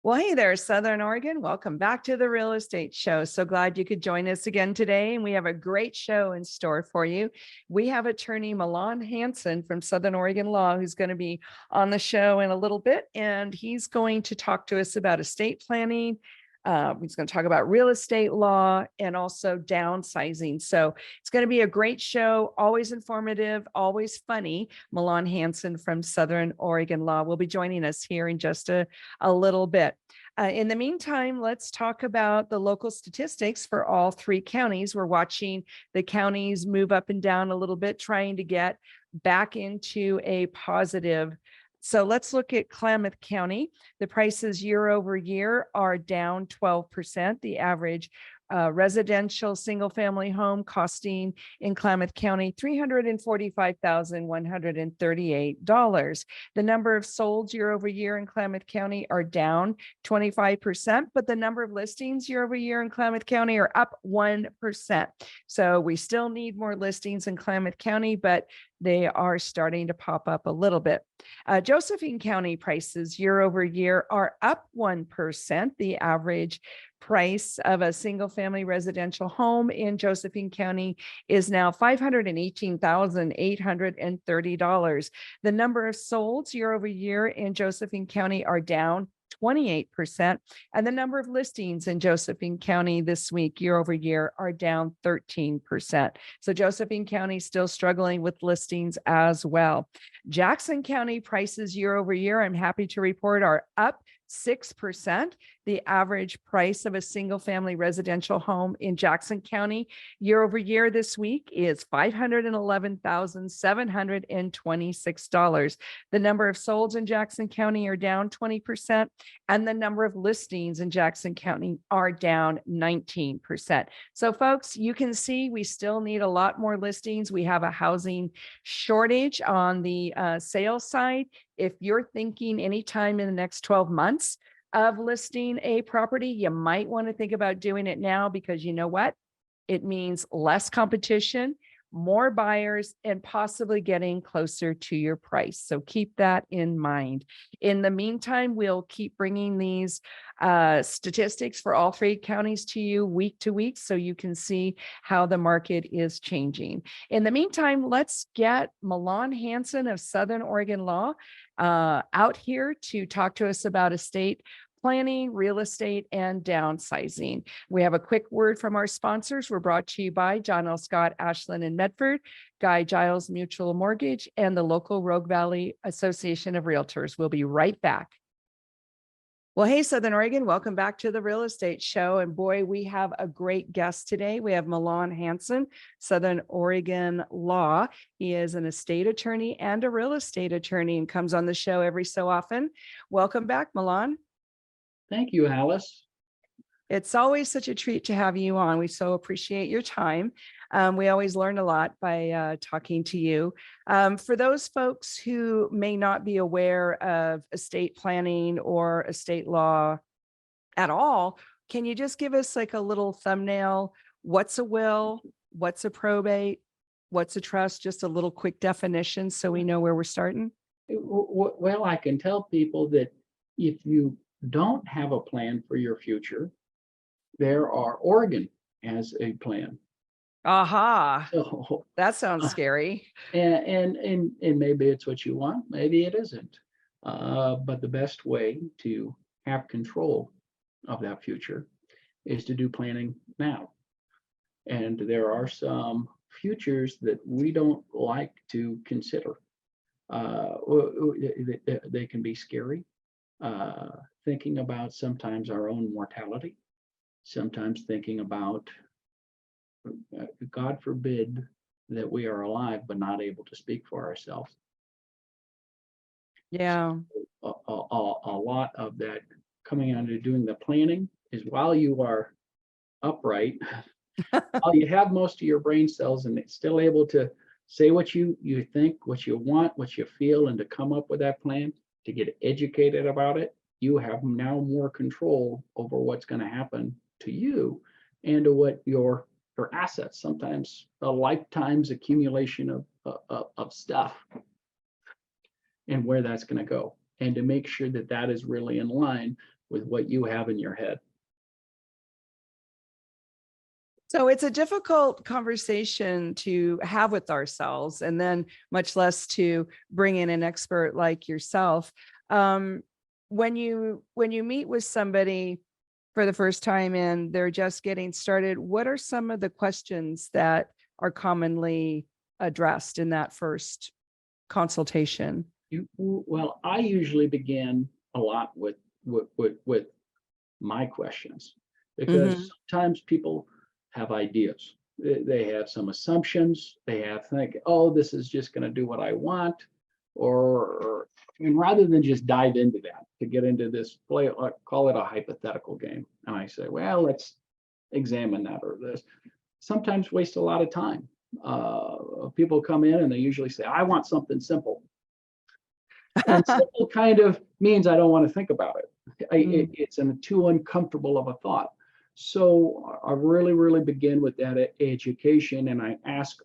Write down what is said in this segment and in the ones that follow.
Well, hey there, Southern Oregon. Welcome back to the Real Estate Show. So glad you could join us again today. And we have a great show in store for you. We have attorney Milan Hanson from Southern Oregon Law, who's going to be on the show in a little bit. And he's going to talk to us about estate planning. He's going to talk about real estate law and also downsizing. So it's going to be a great show, always informative, always funny. Milan Hanson from Southern Oregon Law will be joining us here in just a little bit. In the meantime, let's talk about the local statistics for all three counties. We're watching the counties move up and down a little bit, trying to get back into a positive. So let's look at Klamath County. The prices year over year are down 12%. The average residential single family home costing in Klamath County $345,138. The number of solds year over year in Klamath County are down 25%, but the number of listings year over year in Klamath County are up 1%. So we still need more listings in Klamath County, but they are starting to pop up a little bit. Josephine County prices year over year are up 1%. The average price of a single family residential home in Josephine County is now $518,830. The number of solds year over year in Josephine County are down 28%, and the number of listings in Josephine County this week year over year are down 13%. So Josephine County still struggling with listings as well. Jackson County prices year over year, I'm happy to report, are up 6%. The average price of a single family residential home in Jackson County year over year this week is $511,726. The number of solds in Jackson County are down 20%, and the number of listings in Jackson County are down 19%. So folks, you can see we still need a lot more listings. We have a housing shortage on the sales side. If you're thinking anytime in the next 12 months of listing a property, you might want to think about doing it now, because you know what? It means less competition, more buyers, and possibly getting closer to your price. So keep that in mind. In the meantime, we'll keep bringing these statistics for all three counties to you week to week, so you can see how the market is changing. In the meantime, let's get Milan Hanson of Southern Oregon Law out here to talk to us about estate planning, real estate, and downsizing. We have a quick word from our sponsors. We're brought to you by John L. Scott, Ashland, and Medford, Guy Giles Mutual Mortgage, and the local Rogue Valley Association of Realtors. We'll be right back. Well, hey, Southern Oregon, welcome back to the Real Estate Show. And boy, we have a great guest today. We have Milan Hanson, Southern Oregon Law. He is an estate attorney and a real estate attorney and comes on the show every so often. Welcome back, Milan. Thank you, Alice. It's always such a treat to have you on. We so appreciate your time. We always learn a lot by talking to you. For those folks who may not be aware of estate planning or estate law at all, can you just give us like a little thumbnail? What's a will? What's a probate? What's a trust? Just a little quick definition so we know where we're starting. Well, I can tell people that if you don't have a plan for your future, Oregon has a plan. Aha. So, that sounds scary. And maybe it's what you want, maybe it isn't. But the best way to have control of that future is to do planning now. And there are some futures that we don't like to consider. They can be scary. Thinking about sometimes our own mortality, sometimes thinking about, God forbid, that we are alive but not able to speak for ourselves. Yeah. So a lot of that coming out of doing the planning is while you are upright, while you have most of your brain cells and it's still able to say what you think, what you want, what you feel, and to come up with that plan, to get educated about it. You have now more control over what's going to happen to you and to what your assets, sometimes a lifetime's accumulation of stuff, and where that's going to go. and to make sure that that is really in line with what you have in your head. So it's a difficult conversation to have with ourselves, and then much less to bring in an expert like yourself. When you meet with somebody for the first time and they're just getting started, what are some of the questions that are commonly addressed in that first consultation? Well, I usually begin a lot with my questions, because sometimes people have ideas. They have some assumptions. They think, oh, this is just going to do what I want, and rather than just dive into that, to get into this call it a hypothetical game, and I say, well, let's examine that or this. Sometimes waste a lot of time. People come in and they usually say, I want something simple. And simple kind of means I don't want to think about it. It's too uncomfortable of a thought. So I really begin with that education, and I ask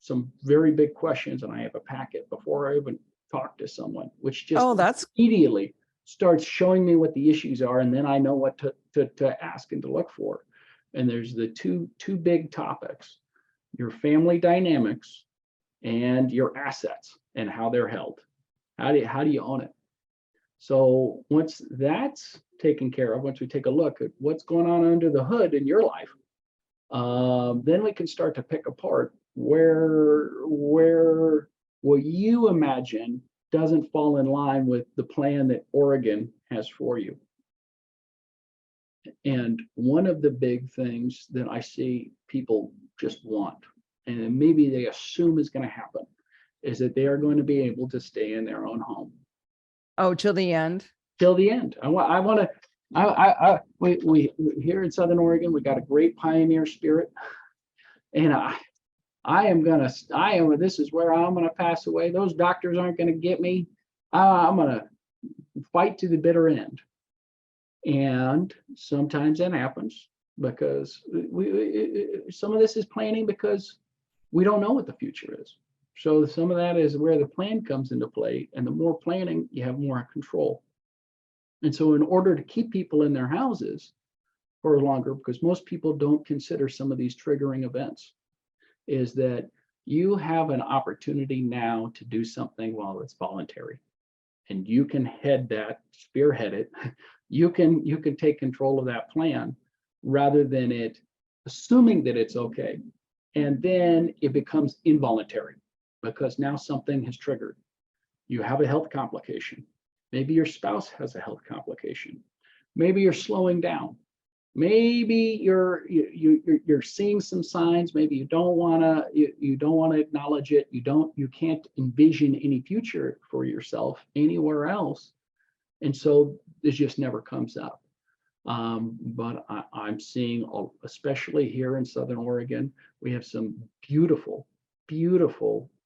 some very big questions, and I have a packet before I even talk to someone, which just that's immediately starts showing me what the issues are, and then I know what to ask and to look for. And there's the two big topics: your family dynamics and your assets and how they're held. How do you own it? So once that's taken care of, once we take a look at what's going on under the hood in your life, then we can start to pick apart where what you imagine doesn't fall in line with the plan that Oregon has for you. And one of the big things that I see people just want, and maybe they assume is going to happen, is that they are going to be able to stay in their own home. Oh, till the end. Till the end. We here in Southern Oregon, we got a great pioneer spirit, and this is where I'm gonna pass away. Those doctors aren't gonna get me. I'm gonna fight to the bitter end. And sometimes that happens because some of this is planning, because we don't know what the future is. So some of that is where the plan comes into play, and the more planning, you have more control. And so in order to keep people in their houses for longer, because most people don't consider some of these triggering events, is that you have an opportunity now to do something while it's voluntary, and you can spearhead it. You can take control of that plan rather than it assuming that it's okay, and then it becomes involuntary because now something has triggered. You have a health complication. Maybe your spouse has a health complication. Maybe you're slowing down. Maybe you're seeing some signs. Maybe you don't want to acknowledge it. You can't envision any future for yourself anywhere else, and so this just never comes up. But I'm seeing, especially here in Southern Oregon, we have some beautiful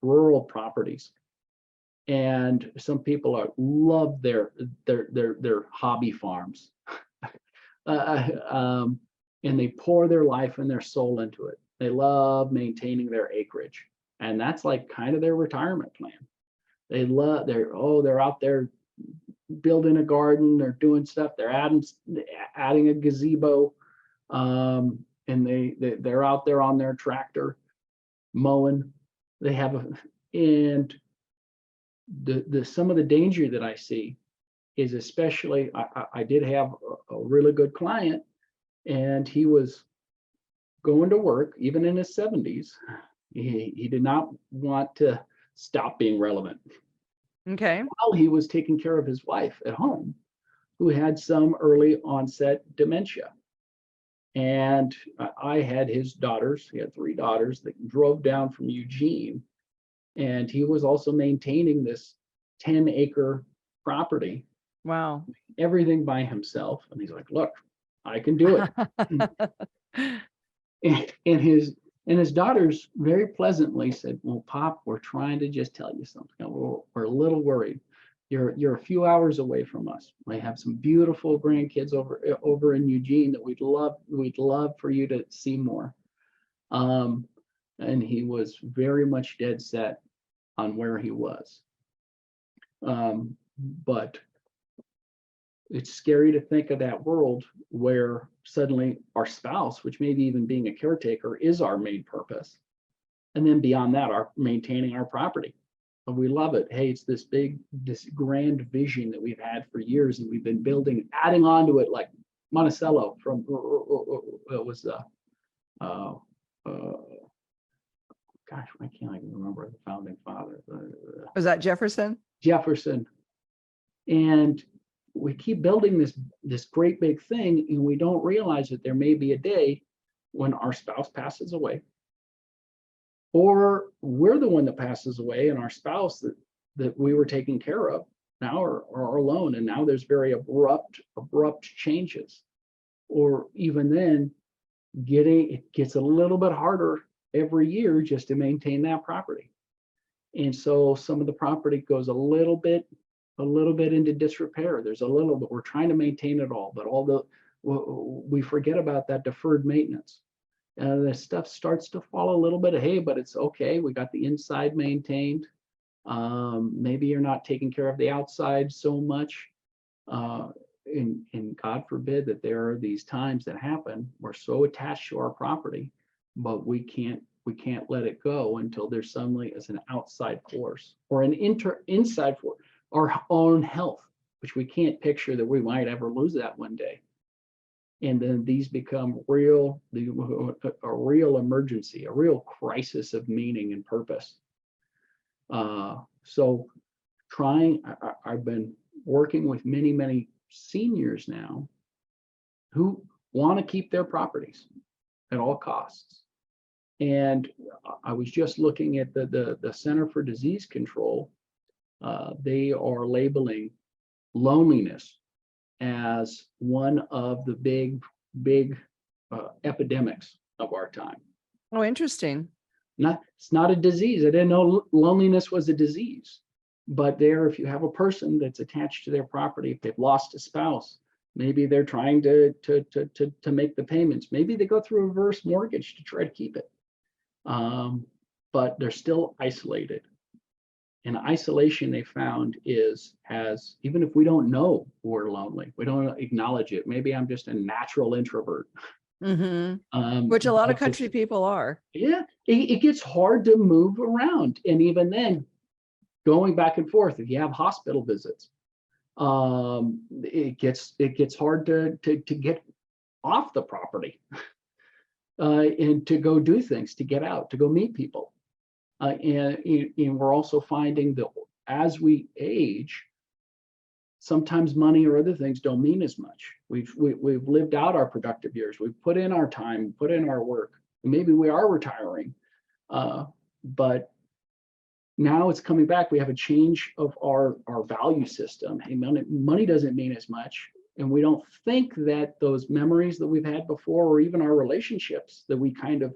rural properties, and some people love their hobby farms, and they pour their life and their soul into it. They love maintaining their acreage, and that's like kind of their retirement plan. They're out there building a garden, they're doing stuff, they're adding a gazebo, and they're out there on their tractor mowing. They have and some of the danger that I see is, especially I did have a really good client, and he was going to work even in his 70s. He did not want to stop being relevant. Okay. While he was taking care of his wife at home, who had some early onset dementia. And I had his daughters, he had 3 daughters that drove down from Eugene. And he was also maintaining this 10-acre property. Wow. Everything by himself. And he's like, look, I can do it. And his daughters very pleasantly said, well, Pop, we're trying to just tell you something. We're a little worried. You're a few hours away from us. We have some beautiful grandkids over in Eugene that we'd love for you to see more. And he was very much dead set on where he was. But it's scary to think of that world where suddenly our spouse, which maybe even being a caretaker, is our main purpose. And then beyond that, our maintaining our property. But we love it. Hey, it's this grand vision that we've had for years, and we've been building, adding on to it, like Monticello from it was gosh, I can't even remember the founding father. Was that Jefferson? Jefferson. And we keep building this great big thing, and we don't realize that there may be a day when our spouse passes away, or we're the one that passes away, and our spouse that we were taking care of now are alone, and now there's very abrupt changes. Or even then, it gets a little bit harder every year just to maintain that property. And so some of the property goes a little bit into disrepair. There's a little, but we're trying to maintain it all, but we forget about that deferred maintenance. The stuff starts to fall a little bit of, hey, but it's okay. We got the inside maintained. Maybe you're not taking care of the outside so much. And God forbid that there are these times that happen. We're so attached to our property, but we can't let it go until there's suddenly as an outside force or an inside force, our own health, which we can't picture that we might ever lose that one day. And then these become a real emergency, a real crisis of meaning and purpose. So I've been working with many seniors now who want to keep their properties at all costs. And I was just looking at the Center for Disease Control. They are labeling loneliness as one of the big epidemics of our time. Oh, interesting. It's not a disease. I didn't know loneliness was a disease. But if you have a person that's attached to their property, if they've lost a spouse, maybe they're trying to make the payments. Maybe they go through a reverse mortgage to try to keep it. But they're still isolated. And isolation, they found, has, even if we don't know we're lonely, we don't acknowledge it. Maybe I'm just a natural introvert. Mm-hmm. Which a lot of country people are. Yeah, it gets hard to move around. And even then, going back and forth, if you have hospital visits, it gets hard to get off the property and to go do things, to get out, to go meet people. And we're also finding that as we age, sometimes money or other things don't mean as much. We've lived out our productive years. We've put in our time, put in our work. Maybe we are retiring, but now it's coming back. We have a change of our value system. Hey, money doesn't mean as much. And we don't think that those memories that we've had before, or even our relationships that we kind of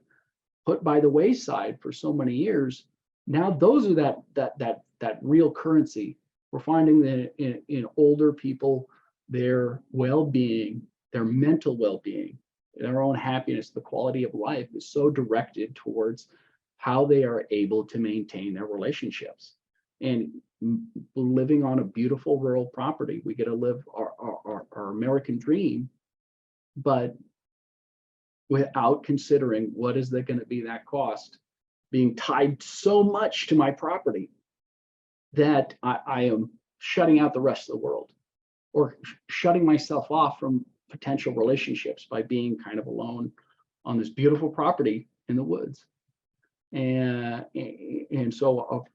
put by the wayside for so many years, now those are that real currency. We're finding that in older people, their well-being, their mental well-being, their own happiness, the quality of life is so directed towards how they are able to maintain their relationships. And living on a beautiful rural property, we get to live our American dream, but without considering what is going to be that cost, being tied so much to my property that I am shutting out the rest of the world, or shutting myself off from potential relationships by being kind of alone on this beautiful property in the woods. And so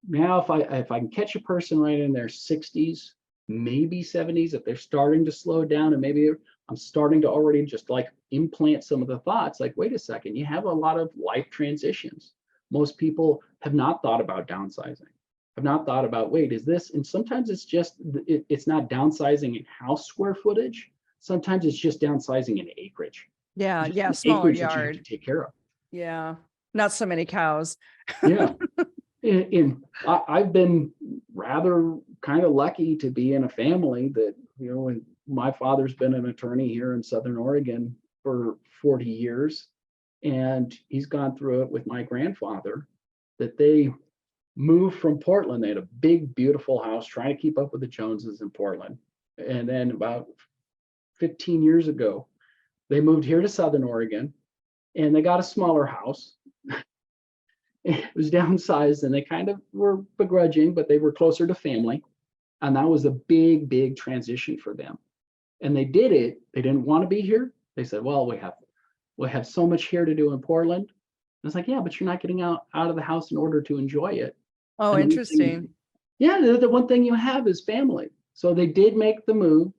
now if I can catch a person right in their 60s, maybe 70s, if they're starting to slow down, and maybe I'm starting to already just like implant some of the thoughts, like, wait a second, you have a lot of life transitions. Most people have not thought about downsizing, have not thought about, wait, is this, and sometimes it's just, it's not downsizing in house square footage. Sometimes it's just downsizing in acreage. Yeah, smaller acreage yard. That you have to take care of. Yeah, not so many cows. Yeah. And I've been rather kind of lucky to be in a family that, you know, and my father's been an attorney here in Southern Oregon for 40 years. And he's gone through it with my grandfather, that they moved from Portland. They had a big, beautiful house trying to keep up with the Joneses in Portland. And then about 15 years ago, they moved here to Southern Oregon and they got a smaller house. It was downsized and they kind of were begrudging, but they were closer to family. And that was a big, big transition for them. And they did it. They didn't want to be here. They said, well, we have so much here to do in Portland. And it's like, yeah, but you're not getting out of the house in order to enjoy it. Oh, And interesting. yeah, the one thing you have is family. So they did make the move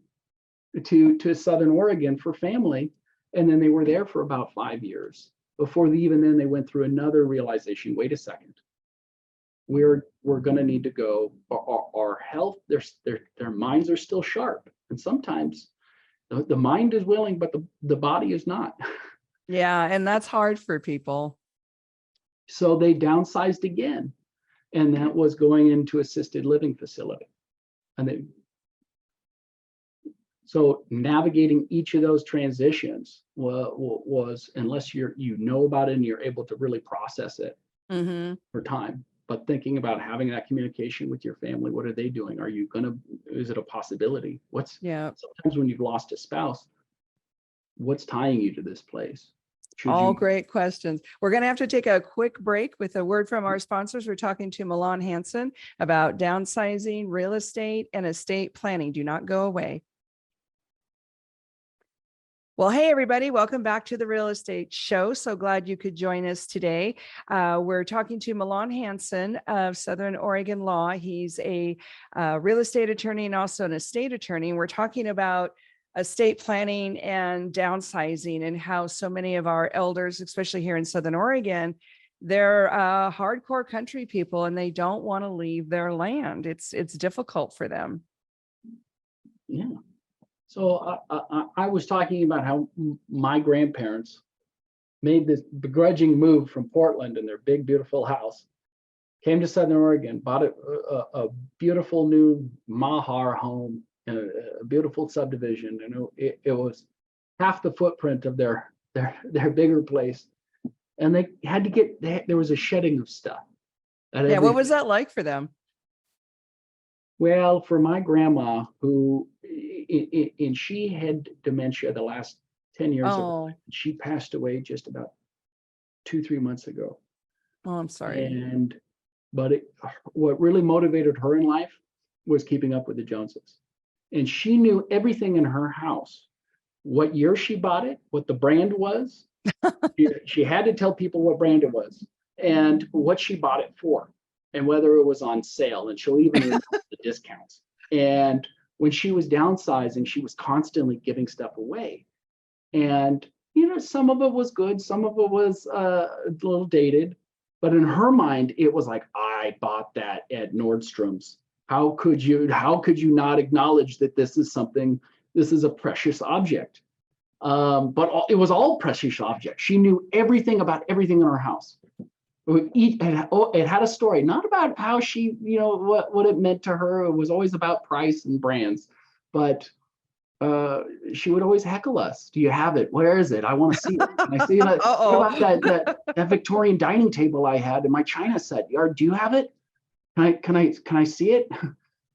to Southern Oregon for family. And then they were there for about 5 years. Before even then, they went through another realization. Wait a second. We're going to need to go. Our health, their minds are still sharp. And sometimes the mind is willing, but the body is not. Yeah. And that's hard for people. So they downsized again. And that was going into assisted living facility. And so navigating each of those transitions was unless you know about it and you're able to really process it for time. But thinking about having that communication with your family, what are they doing? Is it a possibility? Sometimes when you've lost a spouse, what's tying you to this place? All great questions. We're going to have to take a quick break with a word from our sponsors. We're talking to Milan Hanson about downsizing, real estate, and estate planning. Do not go away. Well, hey, everybody, welcome back to the Real Estate Show. So glad you could join us today. We're talking to Milan Hanson of Southern Oregon Law. He's a real estate attorney and also an estate attorney. We're talking about estate planning and downsizing and how so many of our elders, especially here in Southern Oregon, they're hardcore country people and they don't want to leave their land. It's difficult for them. Yeah. So I was talking about how my grandparents made this begrudging move from Portland in their big, beautiful house, came to Southern Oregon, bought a beautiful new Mahar home in a beautiful subdivision. And it was half the footprint of their bigger place. And they had to there was a shedding of stuff. Yeah, what was that like for them? Well, for my grandma, and she had dementia the last 10 years of her life. She passed away just about 2-3 months ago. Oh, I'm sorry. But what really motivated her in life was keeping up with the Joneses. And she knew everything in her house, what year she bought it, what the brand was. She had to tell people what brand it was and what she bought it for. And whether it was on sale, and she'll even remember the discounts. And when she was downsizing, she was constantly giving stuff away. And, some of it was good, some of it was a little dated, but in her mind, it was like, I bought that at Nordstrom's. How could you not acknowledge that this is a precious object? But it was all precious objects. She knew everything about everything in her house. It had a story, not about how she, what it meant to her. It was always about price and brands, but she would always heckle us. Do you have it? Where is it? I want to see it. Can I see it? What about that Victorian dining table I had in my China set? Do you have it? Can I see it?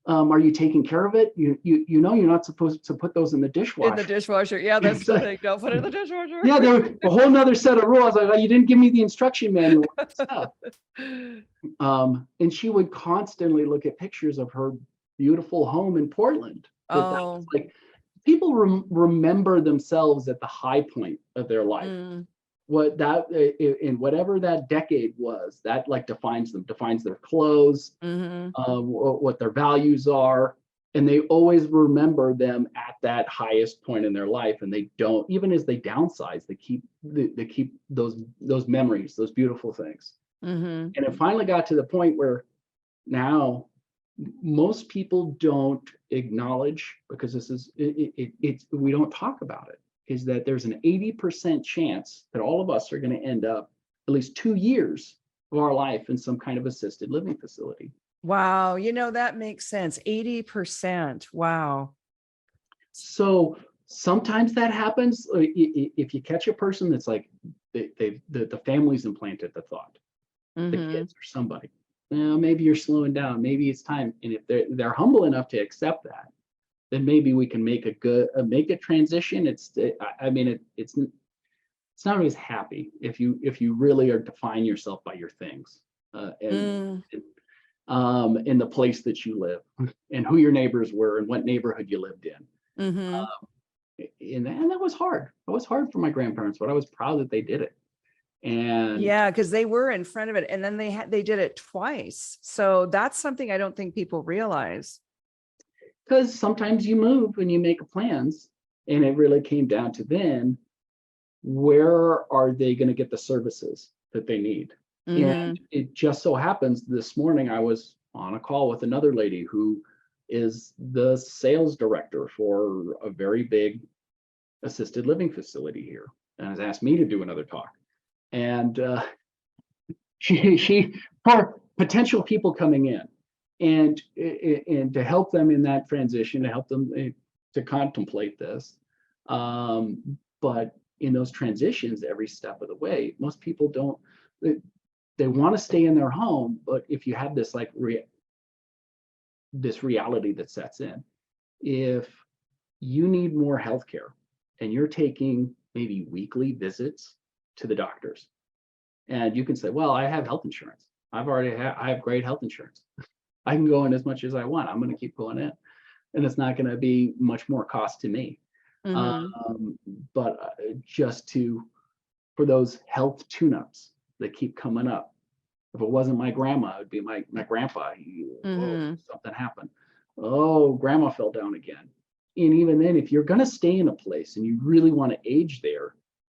Are you taking care of it? You're not supposed to put those in the dishwasher. In the dishwasher. Yeah, that's the thing. Don't put it in the dishwasher. Yeah, there was a whole nother set of rules. Like, you didn't give me the instruction manual. And she would constantly look at pictures of her beautiful home in Portland. Like, people remember themselves at the high point of their life. What that in whatever that decade was, that like defines their clothes, what their values are, and they always remember them at that highest point in their life. And they don't, even as they downsize, they keep those memories, those beautiful things. And it finally got to the point where now most people don't acknowledge, because we don't talk about it, is that there's an 80% chance that all of us are going to end up at least 2 years of our life in some kind of assisted living facility. Wow. That makes sense. 80%. Wow. So sometimes that happens. If you catch a person that's like, the family's implanted the thought, the kids or somebody. well, maybe you're slowing down. Maybe it's time. And if they're humble enough to accept that, then maybe we can make a transition. I mean, it's not always happy if you really are define yourself by your things, and in the place that you live and who your neighbors were and what neighborhood you lived in. Mm-hmm. And that was hard. It was hard for my grandparents, but I was proud that they did it. And Yeah, because they were in front of it, and then they did it twice. So that's something I don't think people realize. because sometimes you move and you make plans, and it really came down to then, where are they going to get the services that they need? Mm-hmm. And it just so happens this morning I was on a call with another lady who is the sales director for a very big assisted living facility here, and has asked me to do another talk. And she for potential people coming in, and to help them in that transition, to help them to contemplate this. But in those transitions, every step of the way, most people don't. They want to stay in their home, but if you have this this reality that sets in, if you need more healthcare and you're taking maybe weekly visits to the doctors, and you can say, well, I have health insurance. I have great health insurance. I can go in as much as I want. I'm going to keep going in, and it's not going to be much more cost to me. Mm-hmm. But just for those health tune-ups that keep coming up. If it wasn't my grandma, it'd be my grandpa. Mm-hmm. Something happened. Oh, grandma fell down again. And even then, if you're going to stay in a place and you really want to age there,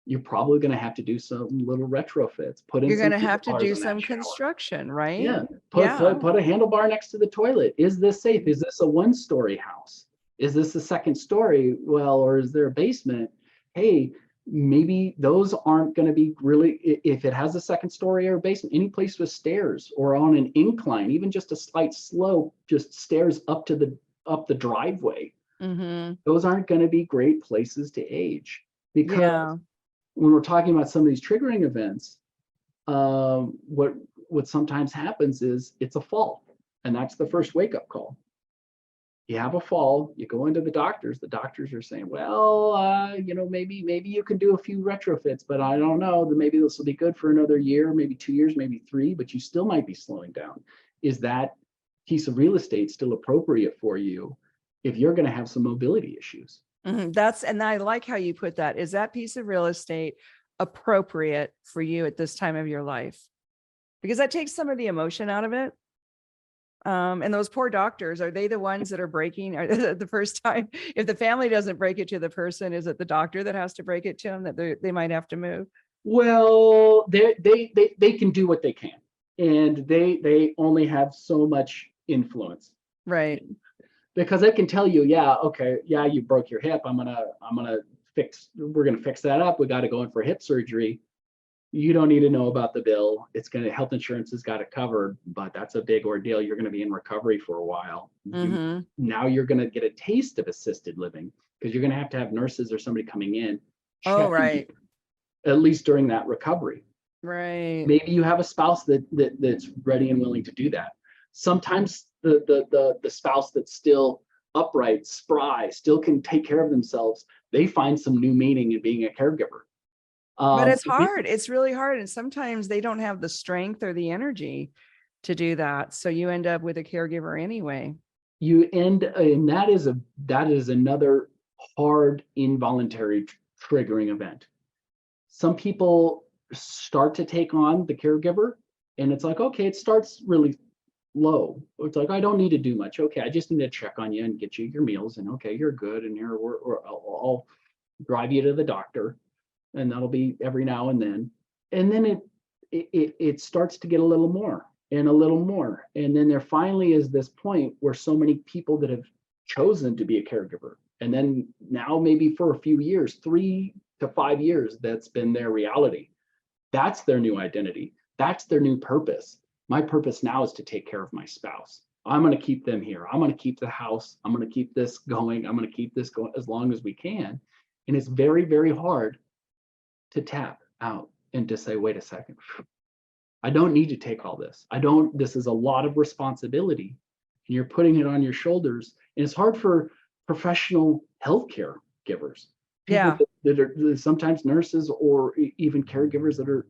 you're probably going to have to do some little retrofits. You're going to have to do some construction, right? Yeah. Put a handlebar next to the toilet. Is this safe? Is this a one-story house? Is this a second story? Well, or is there a basement? Hey, maybe those aren't going to be really, if it has a second story or a basement, any place with stairs or on an incline, even just a slight slope, just stairs up the driveway. Mm-hmm. Those aren't going to be great places to age, because Yeah. when we're talking about some of these triggering events, what sometimes happens is it's a fall, and that's the first wake-up call. You have a fall, you go into the doctors are saying, well, maybe you can do a few retrofits, but I don't know, maybe this will be good for another year, maybe 2 years, maybe 3, but you still might be slowing down. Is that piece of real estate still appropriate for you if you're going to have some mobility issues? Mm-hmm. And I like how you put that. Is that piece of real estate appropriate for you at this time of your life? Because that takes some of the emotion out of it. And those poor doctors, are they the ones that are breaking? Are they the first time? If the family doesn't break it to the person, is it the doctor that has to break it to them that they might have to move? Well, they can do what they can, and they only have so much influence. Right. Because they can tell you, yeah, okay, yeah, you broke your hip. we're gonna fix that up. We got to go in for hip surgery. You don't need to know about the bill. Health insurance has got it covered, but that's a big ordeal. You're going to be in recovery for a while. Mm-hmm. Now you're going to get a taste of assisted living, because you're going to have nurses or somebody coming in. Oh, right. At least during that recovery. Right. Maybe you have a spouse that's ready and willing to do that. Sometimes the spouse that's still upright, spry, still can take care of themselves, they find some new meaning in being a caregiver. But it's hard. It's really hard. And sometimes they don't have the strength or the energy to do that. So you end up with a caregiver anyway. And that is another hard involuntary triggering event. Some people start to take on the caregiver, and it's like, okay, it starts really low. It's like, I don't need to do much. Okay, I just need to check on you and get you your meals, and okay, you're good, and I'll drive you to the doctor, and that'll be every now and then. And then it starts to get a little more and a little more. And then there finally is this point where so many people that have chosen to be a caregiver, and then now maybe for a few years, 3 to 5 years, that's been their reality. That's their new identity. That's their new purpose. My purpose now is to take care of my spouse. I'm going to keep them here. I'm going to keep the house. I'm going to keep this going. I'm going to keep this going as long as we can. And it's very, very hard to tap out and to say, wait a second, I don't need to take all this. This is a lot of responsibility and you're putting it on your shoulders. And it's hard for professional healthcare givers, people Yeah. that are sometimes nurses or even caregivers that are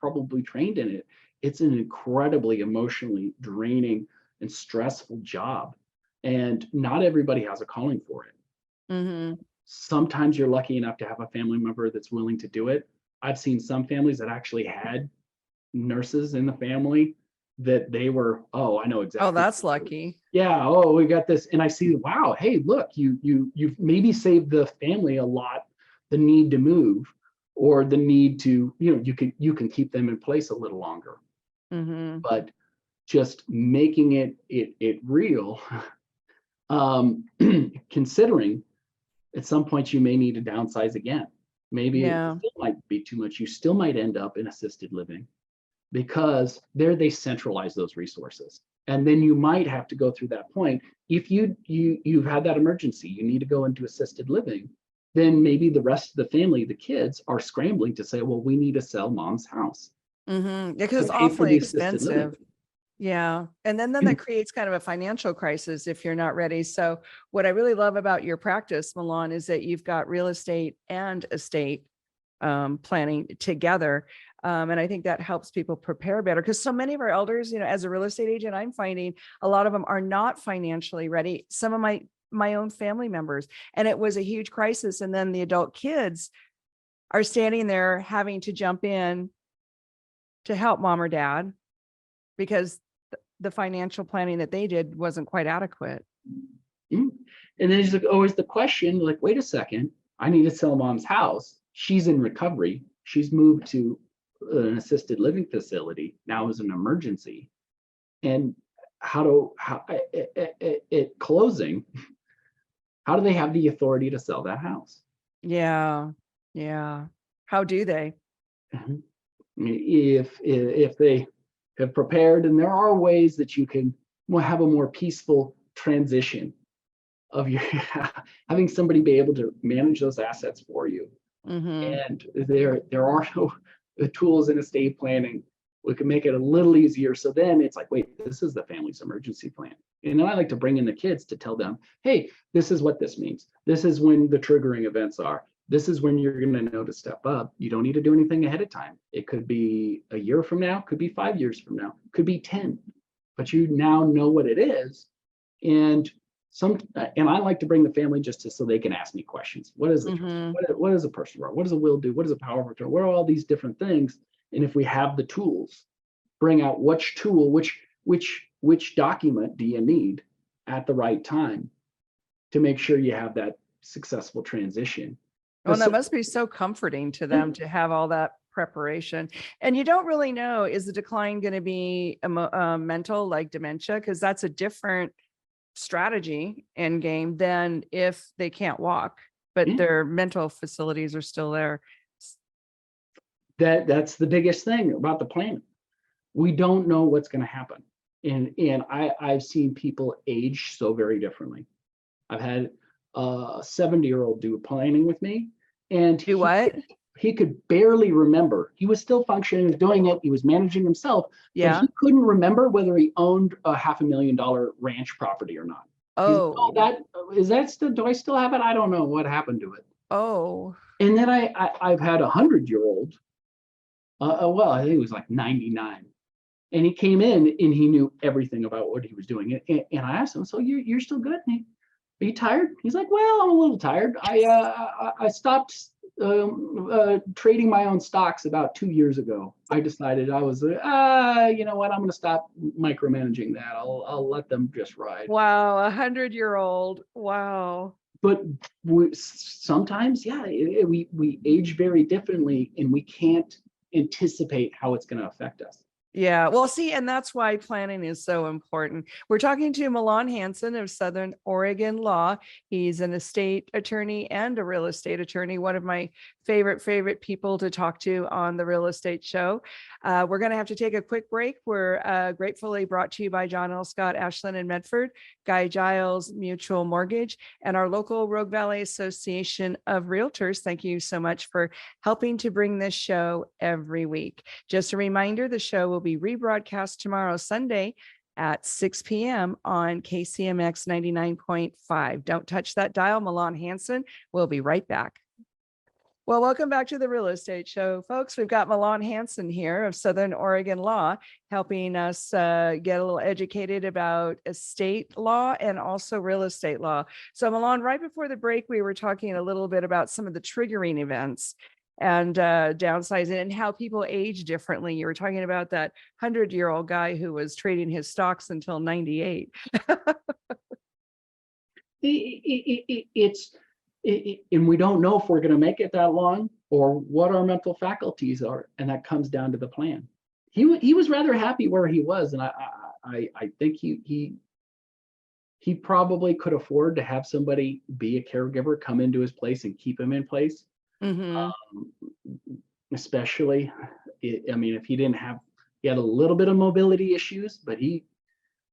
probably trained in it. It's an incredibly emotionally draining and stressful job. And not everybody has a calling for it. Mm-hmm. Sometimes you're lucky enough to have a family member that's willing to do it. I've seen some families that actually had nurses in the family that they were, oh, I know Oh, exactly. that's lucky. Yeah, oh, we got this. And I see, wow, hey, look, you've maybe saved the family a lot, the need to move or the need to, you can keep them in place a little longer. Mm-hmm. But just making it real, considering at some point you may need to downsize again. Maybe it Yeah. still might be too much. You still might end up in assisted living because there they centralize those resources. And then you might have to go through that point. If you've had that emergency, you need to go into assisted living, then maybe the rest of the family, the kids, are scrambling to say, well, we need to sell mom's house Mm-hmm. Because to it's pay for awfully the assisted living. expensive. Yeah. And then that creates kind of a financial crisis if you're not ready. So what I really love about your practice, Milan, is that you've got real estate and estate planning together. And I think that helps people prepare better because so many of our elders, as a real estate agent, I'm finding a lot of them are not financially ready. Some of my own family members, and it was a huge crisis. And then the adult kids are standing there having to jump in to help mom or dad because the financial planning that they did wasn't quite adequate. And then there's always the question, like, wait a second, I need to sell mom's house. She's in recovery. She's moved to an assisted living facility now as an emergency. And at closing, how do they have the authority to sell that house? Yeah. Yeah. How do they? If they have prepared, and there are ways that you can have a more peaceful transition of your having somebody be able to manage those assets for you. Mm-hmm. And there are no tools in estate planning. We can make it a little easier. So then it's like, wait, this is the family's emergency plan. And then I like to bring in the kids to tell them, hey, this is what this means. This is when the triggering events are. This is when you're going to know to step up. You don't need to do anything ahead of time. It could be a year from now, could be 5 years from now, could be 10, but you now know what it is. And I like to bring the family just so they can ask me questions. What is a trust? What is a personal role? What does a will do? What is a power of attorney? What are all these different things? And if we have the tools, bring out which tool, which document do you need at the right time to make sure you have that successful transition. Oh, and that must be so comforting to them to have all that preparation. And you don't really know, is the decline going to be mental, like dementia? Because that's a different strategy end game than if they can't walk, but their mental facilities are still there. That's the biggest thing about the planning. We don't know what's going to happen. And I've seen people age so very differently. I've had a 70-year-old do planning with me, and Do what? He could barely remember. He was still functioning, doing it. He was managing himself, Yeah. but he couldn't remember whether he owned a $500,000 ranch property or not. Oh, that still? Do I still have it? I don't know what happened to it. Oh. And then I've had a 100-year-old. Well, I think it was like 99. And he came in and he knew everything about what he was doing. And I asked him, so you're still good? Are you tired? He's like, well, I'm a little tired. I stopped trading my own stocks about 2 years ago. I decided I was, you know what? I'm going to stop micromanaging that. I'll let them just ride. Wow. 100-year-old. Wow. But sometimes, yeah, we age very differently and we can't anticipate how it's going to affect us. Yeah, well, see, and that's why planning is so important. We're talking to Milan Hanson of Southern Oregon Law. He's an estate attorney and a real estate attorney, one of my favorite people to talk to on the Real Estate Show. We're going to have to take a quick break. We're gratefully brought to you by John L. Scott, Ashland and Medford, Guy Giles Mutual Mortgage, and our local Rogue Valley Association of Realtors. Thank you so much for helping to bring this show every week. Just a reminder, the show will be rebroadcast tomorrow, Sunday at 6 p.m. on KCMX 99.5. Don't touch that dial. Milan Hanson will be right back. Well, welcome back to the Real Estate Show, folks. We've got Milan Hanson here of Southern Oregon Law, helping us get a little educated about estate law and also real estate law. So Milan, right before the break, we were talking a little bit about some of the triggering events and downsizing and how people age differently. You were talking about that 100-year-old guy who was trading his stocks until 98. And we don't know if we're going to make it that long or what our mental faculties are, and that comes down to the plan. He was rather happy where he was, and I think he probably could afford to have somebody be a caregiver, come into his place and keep him in place. Especially, I mean, if he had a little bit of mobility issues, but he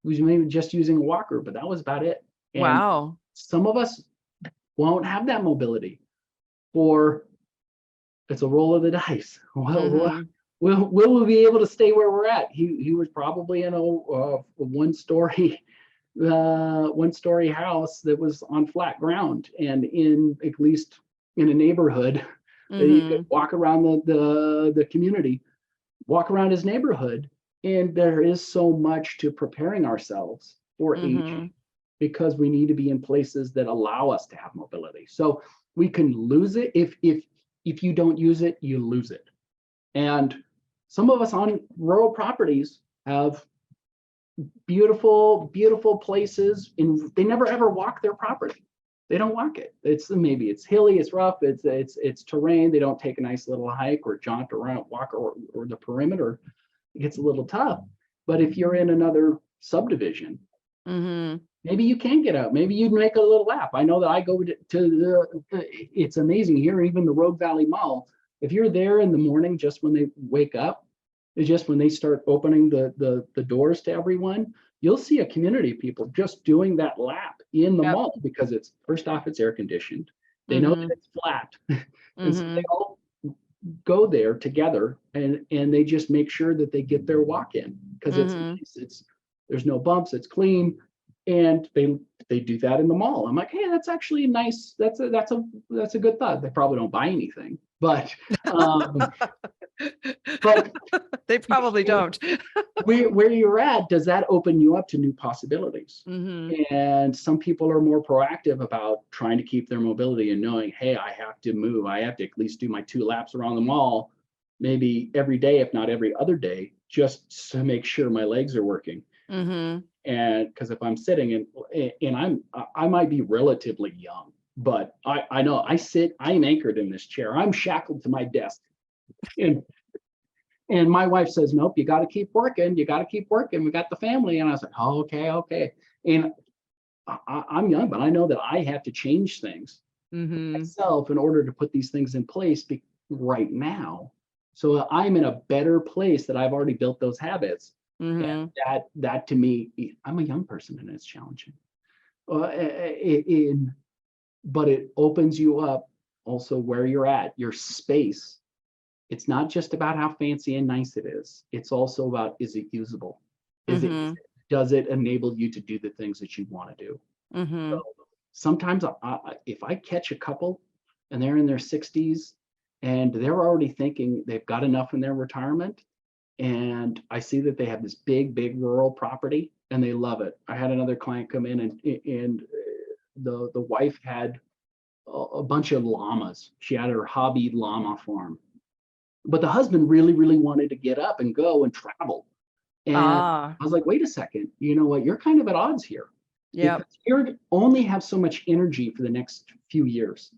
was maybe just using a walker, but that was about it. And wow. Some of us won't have that mobility, or it's a roll of the dice. Well, will we be able to stay where we're at? He was probably in a one-story house that was on flat ground, and at least in a neighborhood that you could walk around the community, walk around his neighborhood. And there is so much to preparing ourselves for aging, because we need to be in places that allow us to have mobility. So we can lose it. If you don't use it, you lose it. And some of us on rural properties have beautiful places, and they never ever walk their property. They don't walk it. Maybe it's hilly, it's rough, it's terrain. They don't take a nice little hike or jaunt around, walk or the perimeter. It gets a little tough. But if you're in another subdivision, maybe you can get out. Maybe you'd make a little lap. I know that I go it's amazing here, even the Rogue Valley Mall. If you're there in the morning, just when they wake up, just when they start opening the doors to everyone, you'll see a community of people just doing that lap in the mall, because it's, first off, it's air conditioned. They know that it's flat. And so they all go there together, and they just make sure that they get their walk in, because it's there's no bumps, it's clean. And they do that in the mall. I'm like, hey, that's actually nice. That's a good thought. They probably don't buy anything, but but they probably don't. where you're at, does that open you up to new possibilities? And some people are more proactive about trying to keep their mobility and knowing, hey, I have to move. I have to at least do my 2 laps around the mall, maybe every day, if not every other day, just to make sure my legs are working. And because if I'm sitting and I might be relatively young, but I know I'm anchored in this chair. I'm shackled to my desk. And my wife says, nope, you got to keep working. You got to keep working. We got the family. And I was like, oh, okay. And I'm young, but I know that I have to change things myself in order to put these things in place right now. So I'm in a better place, that I've already built those habits. And that to me, I'm a young person, and it's challenging. But it opens you up also where you're at, your space. It's not just about how fancy and nice it is. It's also about, is it usable? Does it enable you to do the things that you want to do? So sometimes if I catch a couple and they're in their 60s and they're already thinking they've got enough in their retirement, and I see that they have this big rural property and they love it. I had another client come in, and the wife had a bunch of llamas. She had her hobby llama farm, but the husband really wanted to get up and go and travel. And I was like, wait a second, you know what? You're kind of at odds here. Yeah, you only have so much energy for the next few years,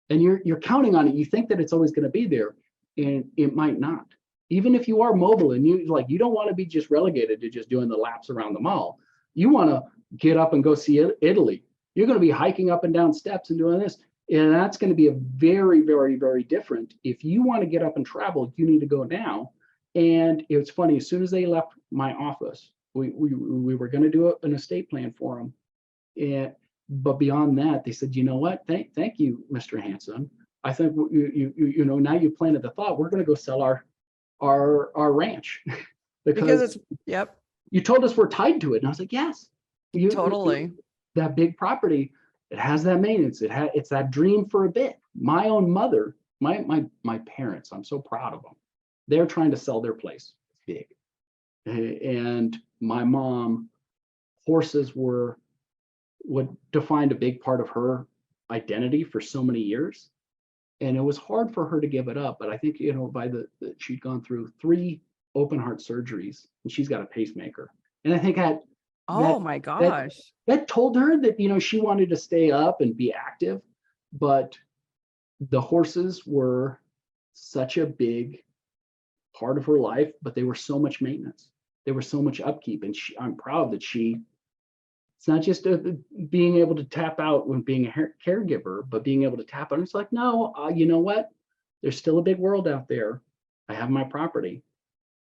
and you're counting on it. You think that it's always going to be there, and it might not. even if you are mobile and you don't want to be just relegated to just doing the laps around the mall. You want to get up and go see Italy. You're going to be hiking up and down steps and doing this. And that's going to be a very, very, very different. If you want to get up and travel, you need to go now. And it's funny, as soon as they left my office, we were going to do an estate plan for them. But beyond that, they said, you know what? Thank you, Mr. Hanson. I think now you planted the thought, we're going to go sell our ranch Because it's, yep, you told us we're tied to it. And I was like, yes, totally. That big property, it has that maintenance. It's that dream for a bit. My own mother, my parents, I'm so proud of them. They're trying to sell their place. It's big. And my mom, horses were what defined a big part of her identity for so many years. And it was hard for her to give it up. But I think, she'd gone through 3 open heart surgeries and she's got a pacemaker. And I think my gosh, that told her that, she wanted to stay up and be active, but the horses were such a big part of her life, but they were so much maintenance. They were so much upkeep. And I'm proud that it's not just being able to tap out when being a caregiver, but being able to tap out. And it's like, no, you know what? There's still a big world out there. I have my property,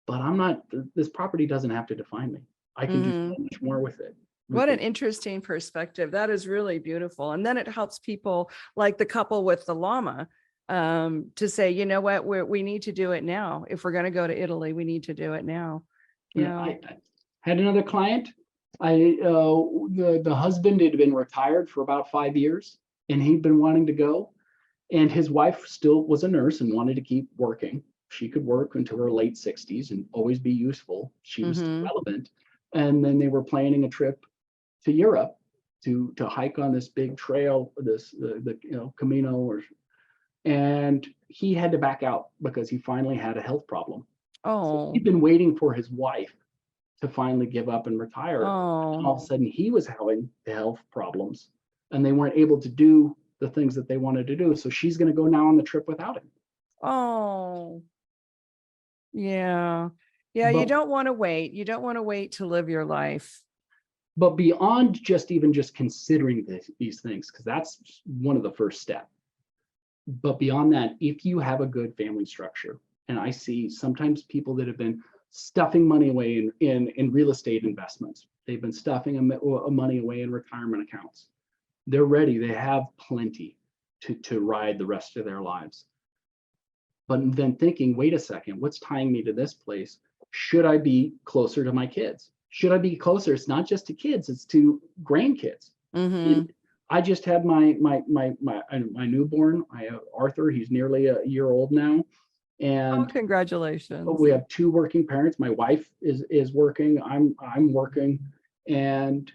but this property doesn't have to define me. I can do so much more with it. What an interesting perspective. That is really beautiful. And then it helps people like the couple with the llama to say, you know what, we need to do it now. If we're going to go to Italy, we need to do it now. Yeah. I had another client. The husband had been retired for about 5 years and he'd been wanting to go, and his wife still was a nurse and wanted to keep working. She could work until her late 60s and always be useful. She was still relevant. And then they were planning a trip to Europe to hike on this big trail, the Camino, and he had to back out because he finally had a health problem. So he'd been waiting for his wife to finally give up and retire. And all of a sudden he was having the health problems and they weren't able to do the things that they wanted to do. So she's going to go now on the trip without him. Oh, yeah. Yeah. You don't want to wait. You don't want to wait to live your life. But beyond just considering these things, because that's one of the first steps. But beyond that, if you have a good family structure, and I see sometimes people that have been stuffing money away in real estate investments, they've been stuffing money away in retirement accounts. They're ready. They have plenty to ride the rest of their lives. But then thinking, wait a second, what's tying me to this place? Should I be closer to my kids? Should I be closer? It's not just to kids, it's to grandkids. I just had my newborn, Arthur. He's nearly a year old now. And congratulations. we have 2 working parents. My wife is working. I'm working. And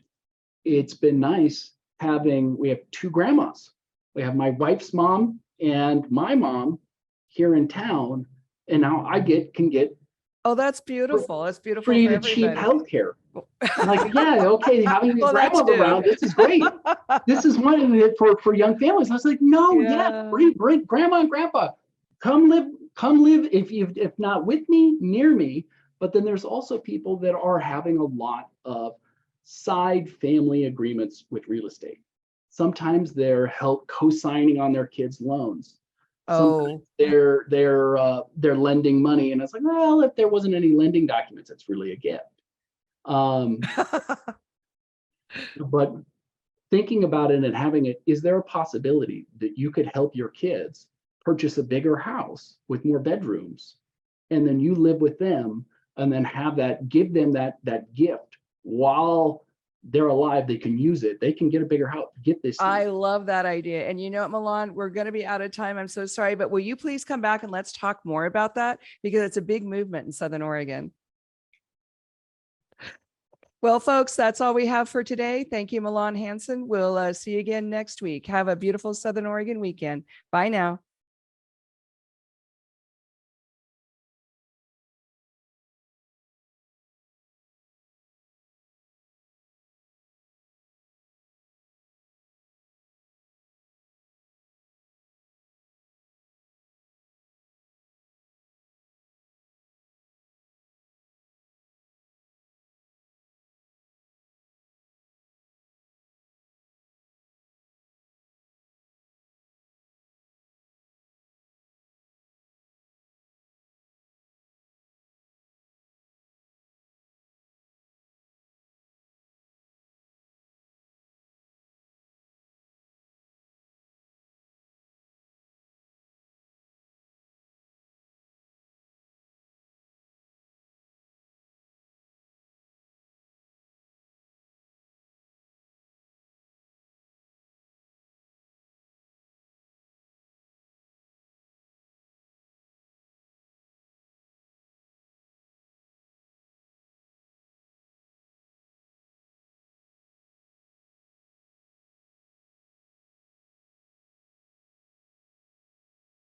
it's been nice we have 2 grandmas. We have my wife's mom and my mom here in town. And now I can get that's beautiful. That's beautiful. Free to cheap healthcare. Like, yeah, okay, having your grandmas around, this is great. This is one for young families. I was like, no, bring grandma and grandpa. Come live, if not with me, near me. But then there's also people that are having a lot of side family agreements with real estate. Sometimes they're co-signing on their kids' loans. Sometimes they're lending money, and it's like, well, if there wasn't any lending documents, it's really a gift. But thinking about it and having it, is there a possibility that you could help your kids purchase a bigger house with more bedrooms, and then you live with them, and then give them that gift while they're alive? They can use it. They can get a bigger house. Get this. I love that idea. And you know what, Milan, we're going to be out of time. I'm so sorry, but will you please come back and let's talk more about that, because it's a big movement in Southern Oregon. Well, folks, that's all we have for today. Thank you, Milan Hanson. We'll see you again next week. Have a beautiful Southern Oregon weekend. Bye now.